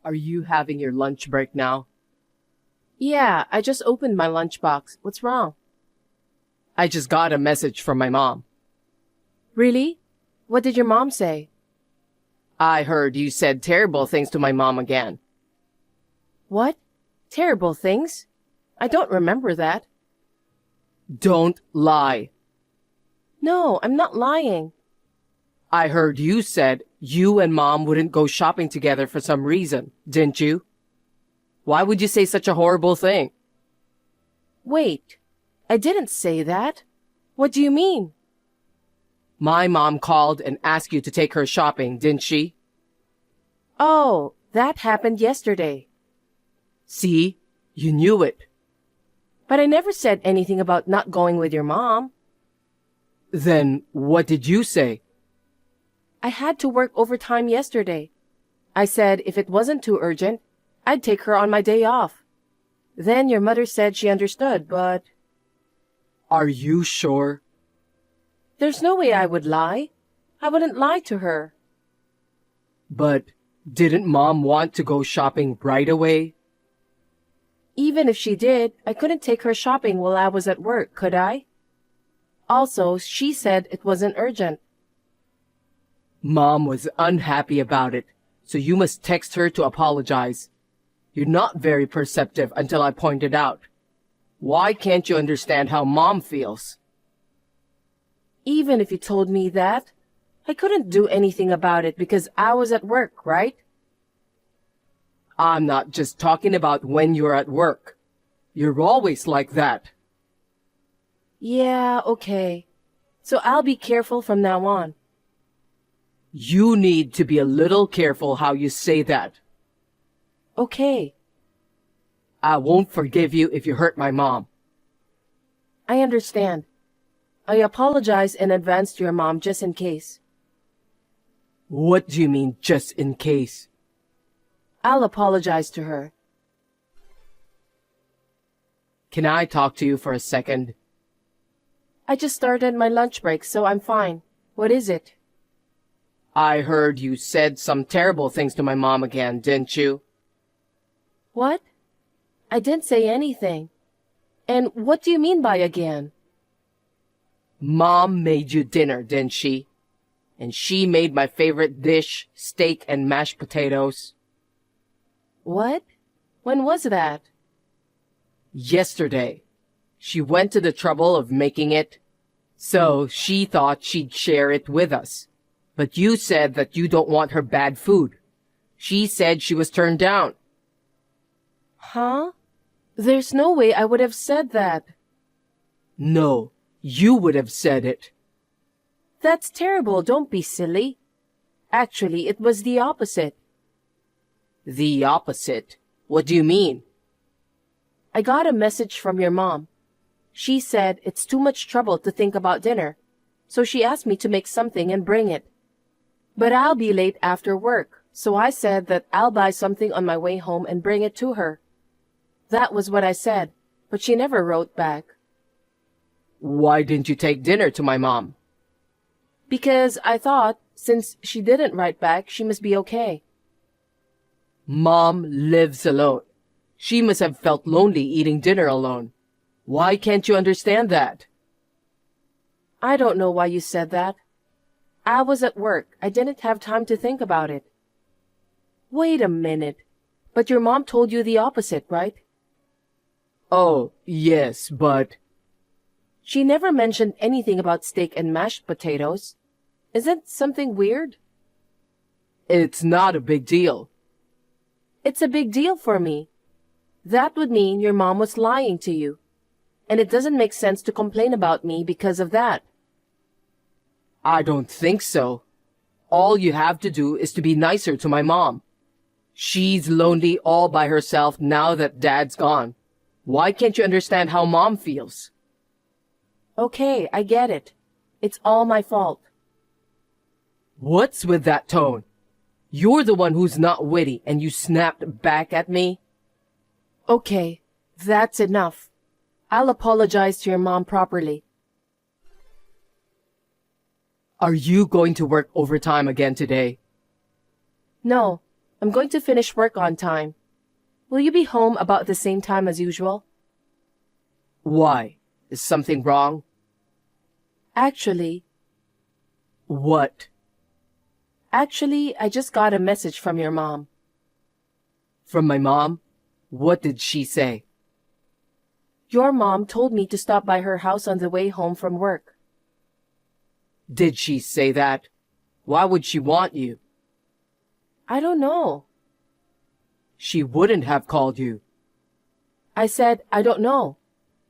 Are you having your lunch break now? Yeah, I just opened my lunchbox. What's wrong? I just got a message from my mom. Really? What did your mom say? I heard you said terrible things to my mom again. What? Terrible things? I don't remember that. Don't lie. No, I'm not lying. I heard you said you and mom wouldn't go shopping together for some reason, didn't you? Why would you say such a horrible thing? Wait, I didn't say that. What do you mean? My mom called and asked you to take her shopping, didn't she? Oh, that happened yesterday. See? You knew it. But I never said anything about not going with your mom. Then what did you say? I had to work overtime yesterday. I said if it wasn't too urgent, I'd take her on my day off. Then your mother said she understood, but... Are you sure? There's no way I would lie. I wouldn't lie to her. But didn't mom want to go shopping right away? Even if she did, I couldn't take her shopping while I was at work, could I? Also, she said it wasn't urgent. Mom was unhappy about it, so you must text her to apologize. You're not very perceptive until I pointed out. Why can't you understand how mom feels? Even if you told me that, I couldn't do anything about it because I was at work, right? I'm not just talking about when you're at work. You're always like that. Yeah, okay. So I'll be careful from now on. You need to be a little careful how you say that. Okay, I won't forgive you if you hurt my mom. I understand. I apologize in advance to your mom just in case. What do you mean, just in case? I'll apologize to her. Can I talk to you for a second? I just started my lunch break, so I'm fine. What is it? I heard you said some terrible things to my mom again, didn't you? What? I didn't say anything. And what do you mean by again? Mom made you dinner, didn't she? And she made my favorite dish, steak and mashed potatoes. What? When was that? Yesterday. She went to the trouble of making it, so she thought she'd share it with us. But you said that you don't want her bad food. She said she was turned down. Huh? There's no way I would have said that. No, you would have said it. That's terrible, don't be silly. Actually, it was the opposite. The opposite? What do you mean? I got a message from your mom. She said it's too much trouble to think about dinner, so she asked me to make something and bring it. But I'll be late after work, so I said that I'll buy something on my way home and bring it to her. That was what I said, but she never wrote back. Why didn't you take dinner to my mom? Because I thought, since she didn't write back, she must be okay. Mom lives alone. She must have felt lonely eating dinner alone. Why can't you understand that? I don't know why you said that. I was at work. I didn't have time to think about it. Wait a minute. But your mom told you the opposite, right? Oh, yes, but... She never mentioned anything about steak and mashed potatoes. Isn't something weird? It's not a big deal. It's a big deal for me. That would mean your mom was lying to you. And it doesn't make sense to complain about me because of that. I don't think so. All you have to do is to be nicer to my mom. She's lonely all by herself now that Dad's gone. Why can't you understand how Mom feels? Okay, I get it. It's all my fault. What's with that tone? You're the one who's not witty and you snapped back at me? Okay, that's enough. I'll apologize to your mom properly. Are you going to work overtime again today? No, I'm going to finish work on time. Will you be home about the same time as usual? Why? Is something wrong? Actually, What? I just got a message from your mom. From my mom? What did she say? Your mom told me to stop by her house on the way home from work. Did she say that? Why would she want you? I don't know. She wouldn't have called you. I said, I don't know.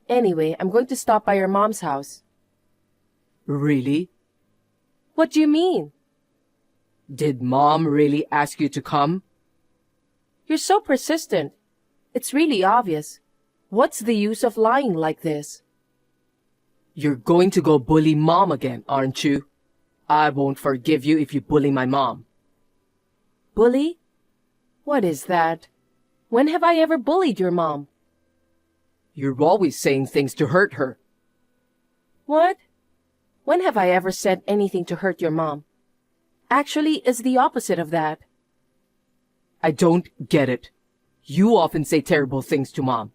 Anyway, I'm going to stop by your mom's house. Really? What do you mean? Did Mom really ask you to come? You're so persistent. It's really obvious. What's the use of lying like this? You're going to go bully Mom again, aren't you? I won't forgive you if you bully my mom. Bully? What is that? When have I ever bullied your mom? You're always saying things to hurt her. What? When have I ever said anything to hurt your mom? Actually, it's the opposite of that. I don't get it. You often say terrible things to Mom.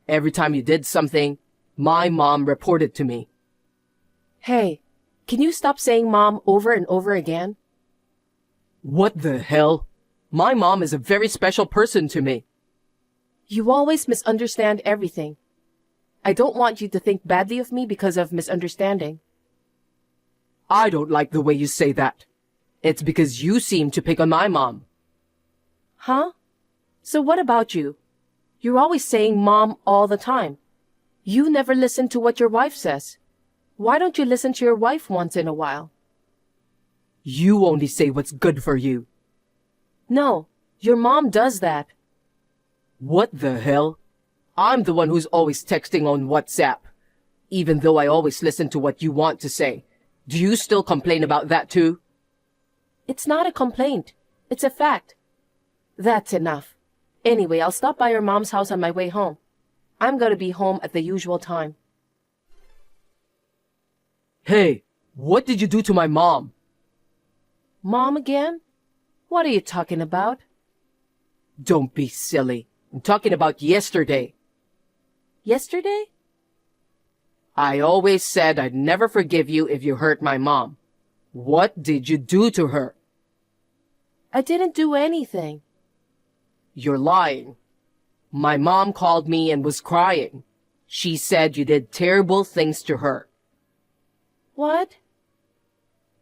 Every time you did something, my mom reported to me. Hey, can you stop saying mom over and over again? What the hell? My mom is a very special person to me. You always misunderstand everything. I don't want you to think badly of me because of misunderstanding. I don't like the way you say that. It's because you seem to pick on my mom. Huh? So what about you? You're always saying mom all the time. You never listen to what your wife says. Why don't you listen to your wife once in a while? You only say what's good for you. No, your mom does that. What the hell? I'm the one who's always texting on WhatsApp. Even though I always listen to what you want to say. Do you still complain about that too? It's not a complaint. It's a fact. That's enough. Anyway, I'll stop by your mom's house on my way home. I'm gonna be home at the usual time. Hey, what did you do to my mom? Mom again? What are you talking about? Don't be silly. I'm talking about yesterday. Yesterday? I always said I'd never forgive you if you hurt my mom. What did you do to her? I didn't do anything. You're lying. My mom called me and was crying. She said you did terrible things to her. What?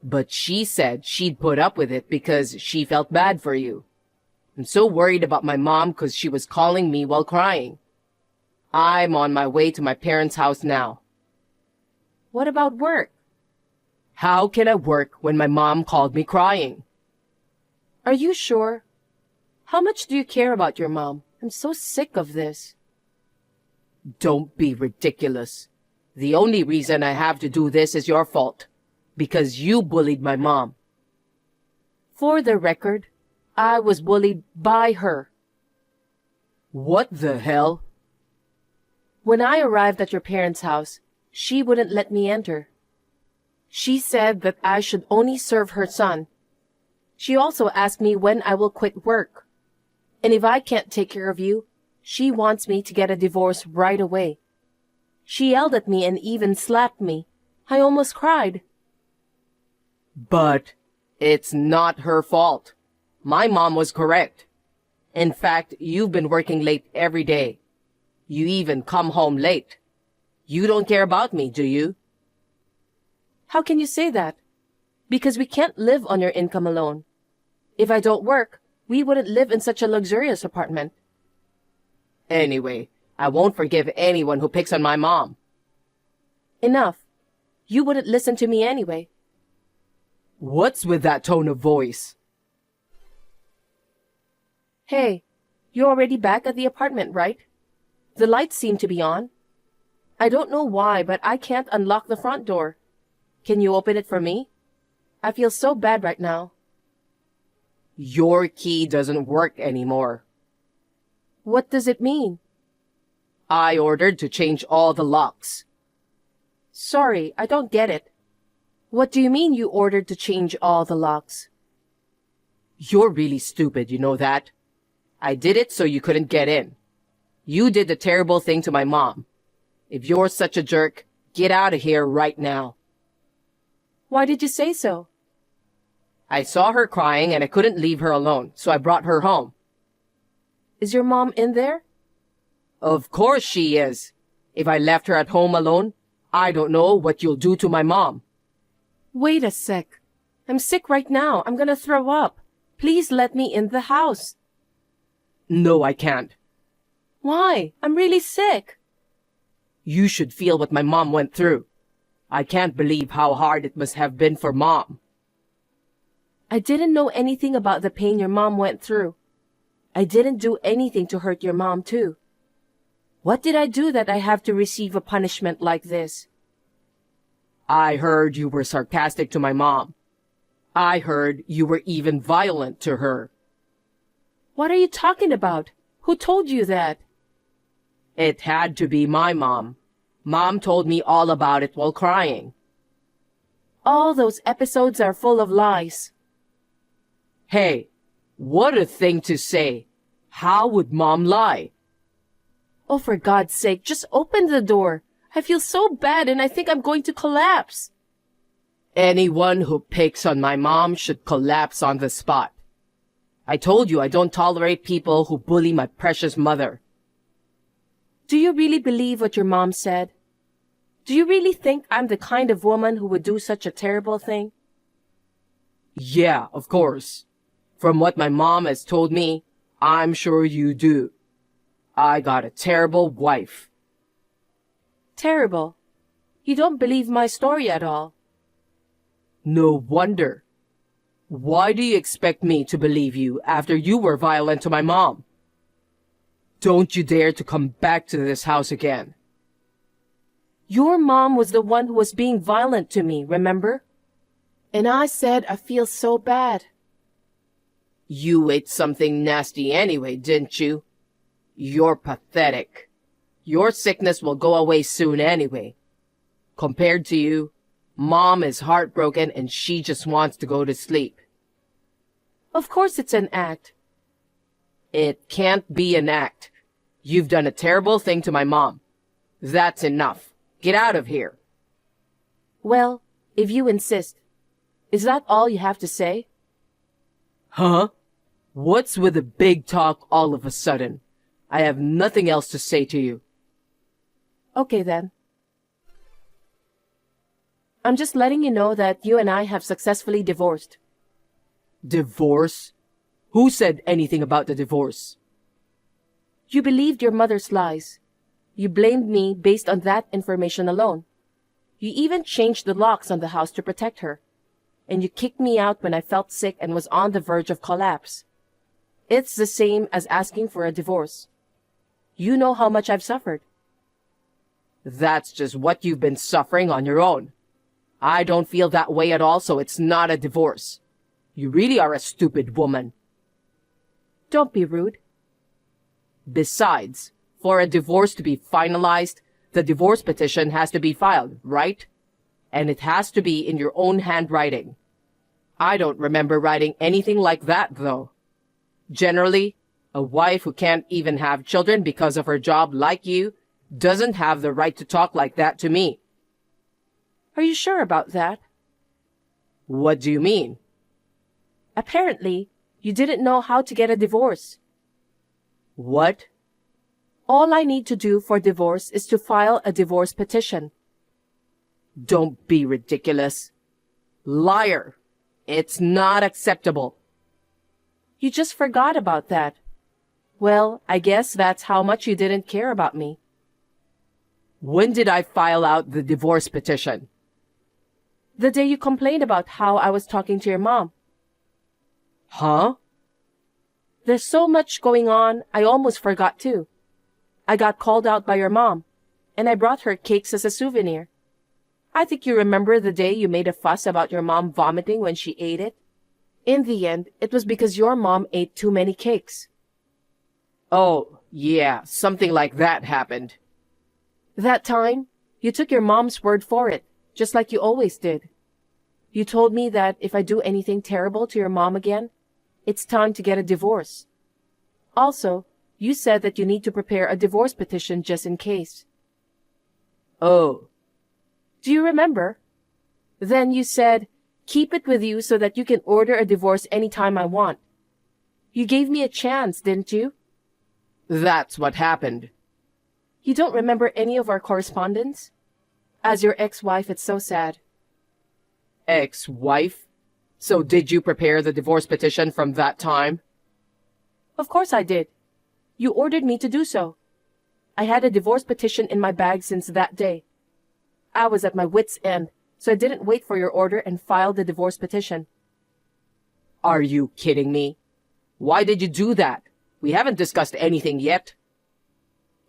But she said she'd put up with it because she felt bad for you. I'm so worried about my mom because she was calling me while crying. I'm on my way to my parents' house now. What about work? How can I work when my mom called me crying? Are you sure? How much do you care about your mom? I'm so sick of this. Don't be ridiculous. The only reason I have to do this is your fault. Because you bullied my mom. For the record, I was bullied by her. What the hell? When I arrived at your parents' house, she wouldn't let me enter. She said that I should only serve her son. She also asked me when I will quit work. And if I can't take care of you, she wants me to get a divorce right away. She yelled at me and even slapped me. I almost cried. But it's not her fault. My mom was correct. In fact, you've been working late every day. You even come home late. You don't care about me, do you? How can you say that? Because we can't live on your income alone. If I don't work, we wouldn't live in such a luxurious apartment. Anyway, I won't forgive anyone who picks on my mom. Enough. You wouldn't listen to me anyway. What's with that tone of voice? Hey, you're already back at the apartment, right? The lights seem to be on. I don't know why, but I can't unlock the front door. Can you open it for me? I feel so bad right now. Your key doesn't work anymore. What does it mean? I ordered to change all the locks. Sorry, I don't get it. What do you mean you ordered to change all the locks? You're really stupid, you know that? I did it so you couldn't get in. You did the terrible thing to my mom. If you're such a jerk, get out of here right now. Why did you say so? I saw her crying and I couldn't leave her alone, so I brought her home. Is your mom in there? Of course she is. If I left her at home alone, I don't know what you'll do to my mom. Wait a sec. I'm sick right now. I'm gonna throw up. Please let me in the house. No, I can't. Why? I'm really sick. You should feel what my mom went through. I can't believe how hard it must have been for Mom. I didn't know anything about the pain your mom went through. I didn't do anything to hurt your mom, too. What did I do that I have to receive a punishment like this? I heard you were sarcastic to my mom. I heard you were even violent to her. What are you talking about? Who told you that? It had to be my mom. Mom told me all about it while crying. All those episodes are full of lies. Hey, what a thing to say. How would Mom lie? Oh, for God's sake, just open the door. I feel so bad and I think I'm going to collapse. Anyone who picks on my mom should collapse on the spot. I told you I don't tolerate people who bully my precious mother. Do you really believe what your mom said? Do you really think I'm the kind of woman who would do such a terrible thing? Yeah, of course. From what my mom has told me, I'm sure you do. I got a terrible wife. Terrible. You don't believe my story at all. No wonder. Why do you expect me to believe you after you were violent to my mom? Don't you dare to come back to this house again. Your mom was the one who was being violent to me, remember? And I said I feel so bad. You ate something nasty anyway, didn't you? You're pathetic. Your sickness will go away soon anyway. Compared to you, Mom is heartbroken and she just wants to go to sleep. Of course it's an act. It can't be an act. You've done a terrible thing to my mom. That's enough. Get out of here. Well, if you insist. Is that all you have to say? Huh? What's with the big talk all of a sudden? I have nothing else to say to you. Okay then. I'm just letting you know that you and I have successfully divorced. Divorce? Who said anything about the divorce? You believed your mother's lies. You blamed me based on that information alone. You even changed the locks on the house to protect her. And you kicked me out when I felt sick and was on the verge of collapse. It's the same as asking for a divorce. You know how much I've suffered. That's just what you've been suffering on your own. I don't feel that way at all, so it's not a divorce. You really are a stupid woman. Don't be rude. Besides, for a divorce to be finalized, the divorce petition has to be filed, right? And it has to be in your own handwriting. I don't remember writing anything like that, though. Generally, a wife who can't even have children because of her job like you doesn't have the right to talk like that to me. Are you sure about that? What do you mean? Apparently, you didn't know how to get a divorce. What? All I need to do for divorce is to file a divorce petition. Don't be ridiculous. Liar. It's not acceptable. You just forgot about that. Well, I guess that's how much you didn't care about me. When did I file out the divorce petition? The day you complained about how I was talking to your mom. Huh? There's so much going on, I almost forgot too. I got called out by your mom, and I brought her cakes as a souvenir. I think you remember the day you made a fuss about your mom vomiting when she ate it. In the end, it was because your mom ate too many cakes. Oh, yeah, something like that happened. That time, you took your mom's word for it, just like you always did. You told me that if I do anything terrible to your mom again, It's time to get a divorce. Also, you said that you need to prepare a divorce petition just in case. Oh, Do you remember? Then you said, keep it with you so that you can order a divorce anytime I want. You gave me a chance, didn't you? that's what happened. You don't remember any of our correspondence? As your ex-wife, it's so sad. Ex-wife? So did you prepare the divorce petition from that time? Of course I did. You ordered me to do so. I had a divorce petition in my bag since that day. I was at my wit's end, so I didn't wait for your order and filed the divorce petition. Are you kidding me? Why did you do that? We haven't discussed anything yet.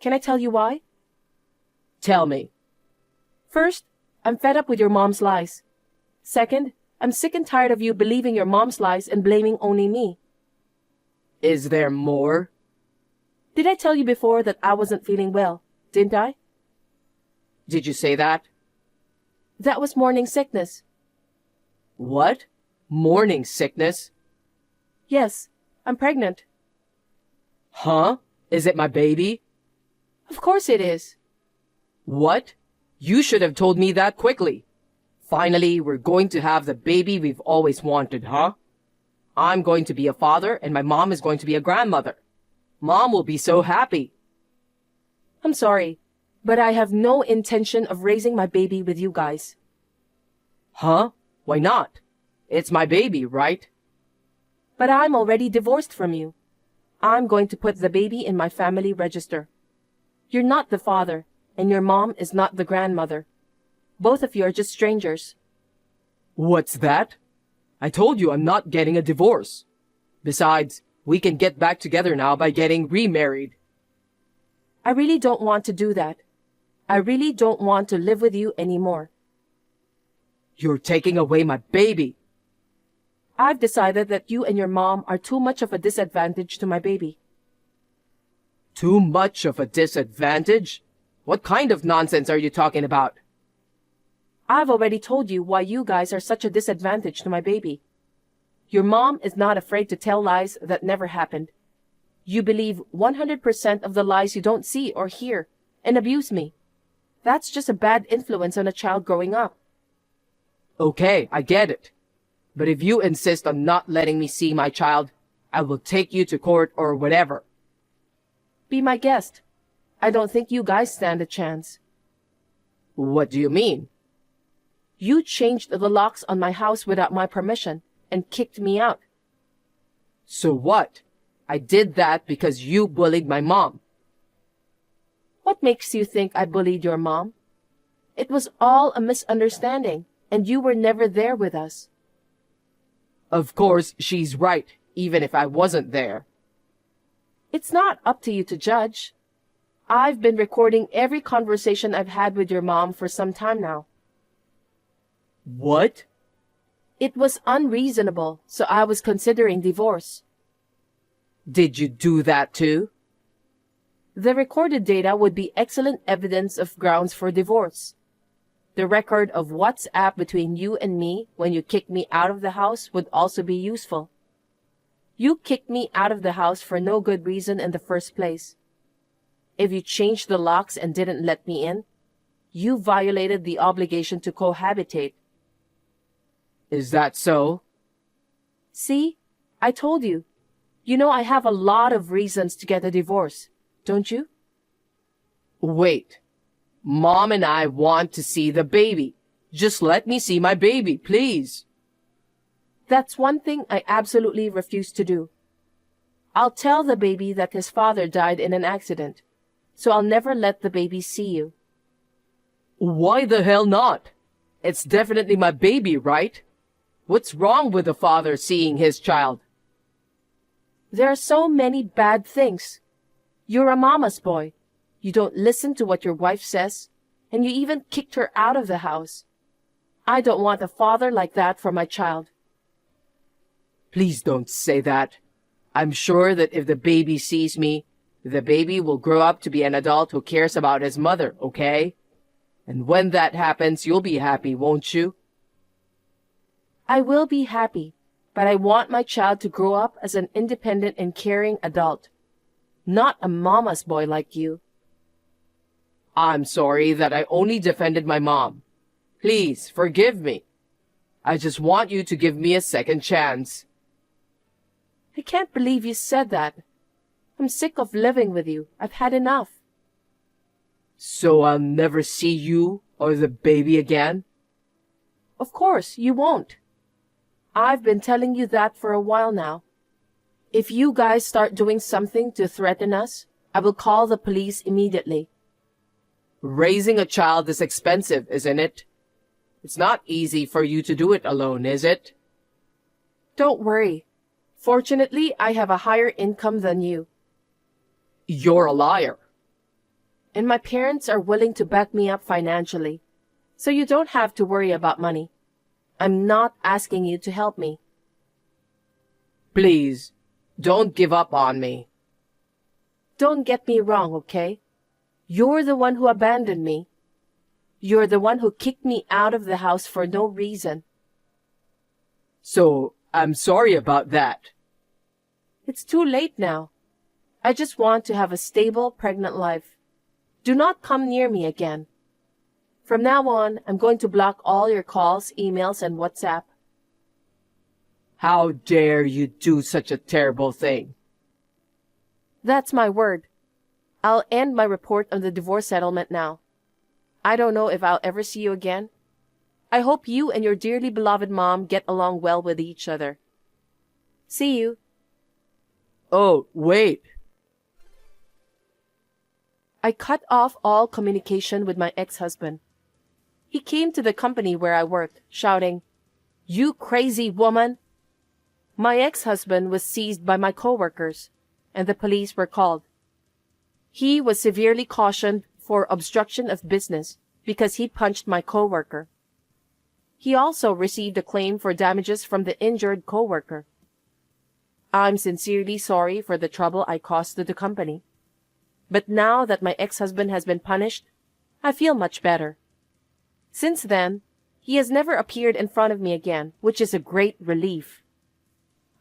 Can I tell you why? Tell me. First, I'm fed up with your mom's lies. Second, I'm sick and tired of you believing your mom's lies and blaming only me. Is there more? Did I tell you before that I wasn't feeling well, didn't I? Did you say that? That was morning sickness. What? Morning sickness? Yes, I'm pregnant. Huh? Is it my baby? Of course it is. What? You should have told me that quickly. Finally, we're going to have the baby we've always wanted, huh? I'm going to be a father and my mom is going to be a grandmother. Mom will be so happy. I'm sorry, but I have no intention of raising my baby with you guys. Huh? Why not? It's my baby, right? But I'm already divorced from you. I'm going to put the baby in my family register. You're not the father, and your mom is not the grandmother. Both of you are just strangers. What's that? I told you I'm not getting a divorce. Besides, we can get back together now by getting remarried. I really don't want to do that. I really don't want to live with you anymore. You're taking away my baby. I've decided that you and your mom are too much of a disadvantage to my baby. Too much of a disadvantage? What kind of nonsense are you talking about? I've already told you why you guys are such a disadvantage to my baby. Your mom is not afraid to tell lies that never happened. You believe 100% of the lies you don't see or hear and abuse me. That's just a bad influence on a child growing up. Okay, I get it. But if you insist on not letting me see my child, I will take you to court or whatever. Be my guest. I don't think you guys stand a chance. What do you mean? You changed the locks on my house without my permission and kicked me out. So what? I did that because you bullied my mom. What makes you think I bullied your mom? It was all a misunderstanding, and you were never there with us. Of course, she's right, even if I wasn't there. It's not up to you to judge. I've been recording every conversation I've had with your mom for some time now. What? It was unreasonable, so I was considering divorce. Did you do that too? The recorded data would be excellent evidence of grounds for divorce. The record of WhatsApp between you and me when you kicked me out of the house would also be useful. You kicked me out of the house for no good reason in the first place. If you changed the locks and didn't let me in, you violated the obligation to cohabitate. Is that so? See? I told you. You know I have a lot of reasons to get a divorce, don't you? Wait. Mom and I want to see the baby. Just let me see my baby, please. That's one thing I absolutely refuse to do. I'll tell the baby that his father died in an accident, so I'll never let the baby see you. Why the hell not? It's definitely my baby, right? What's wrong with the father seeing his child? There are so many bad things. You're a mama's boy. You don't listen to what your wife says, and you even kicked her out of the house. I don't want a father like that for my child. Please don't say that. I'm sure that if the baby sees me, the baby will grow up to be an adult who cares about his mother, okay? And when that happens, you'll be happy, won't you? I will be happy, But I want my child to grow up as an independent and caring adult, not a mama's boy like you. I'm sorry that I only defended my mom. Please, forgive me. I just want you to give me a second chance. I can't believe you said that. I'm sick of living with you. I've had enough. So I'll never see you or the baby again? Of course, you won't. I've been telling you that for a while now. If you guys start doing something to threaten us, I will call the police immediately. Raising a child is expensive, isn't it? It's not easy for you to do it alone, is it? Don't worry. Fortunately, I have a higher income than you. You're a liar. And my parents are willing to back me up financially, so you don't have to worry about money. I'm not asking you to help me. Please, don't give up on me. Don't get me wrong, okay? You're the one who abandoned me. You're the one who kicked me out of the house for no reason. So, I'm sorry about that. It's too late now. I just want to have a stable, pregnant life. Do not come near me again. From now on, I'm going to block all your calls, emails, and WhatsApp. How dare you do such a terrible thing? That's my word. I'll end my report on the divorce settlement now. I don't know if I'll ever see you again. I hope you and your dearly beloved mom get along well with each other. See you. Oh, wait. I cut off all communication with my ex-husband. He came to the company where I worked, shouting, "You crazy woman!" My ex-husband was seized by my coworkers, and the police were called. He was severely cautioned for obstruction of business because he punched my coworker. He also received a claim for damages from the injured coworker. I'm sincerely sorry for the trouble I caused to the company. But now that my ex-husband has been punished, I feel much better. Since then, he has never appeared in front of me again, which is a great relief.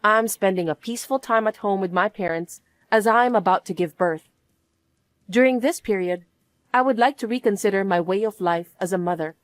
I'm spending a peaceful time at home with my parents as I am about to give birth. During this period, I would like to reconsider my way of life as a mother.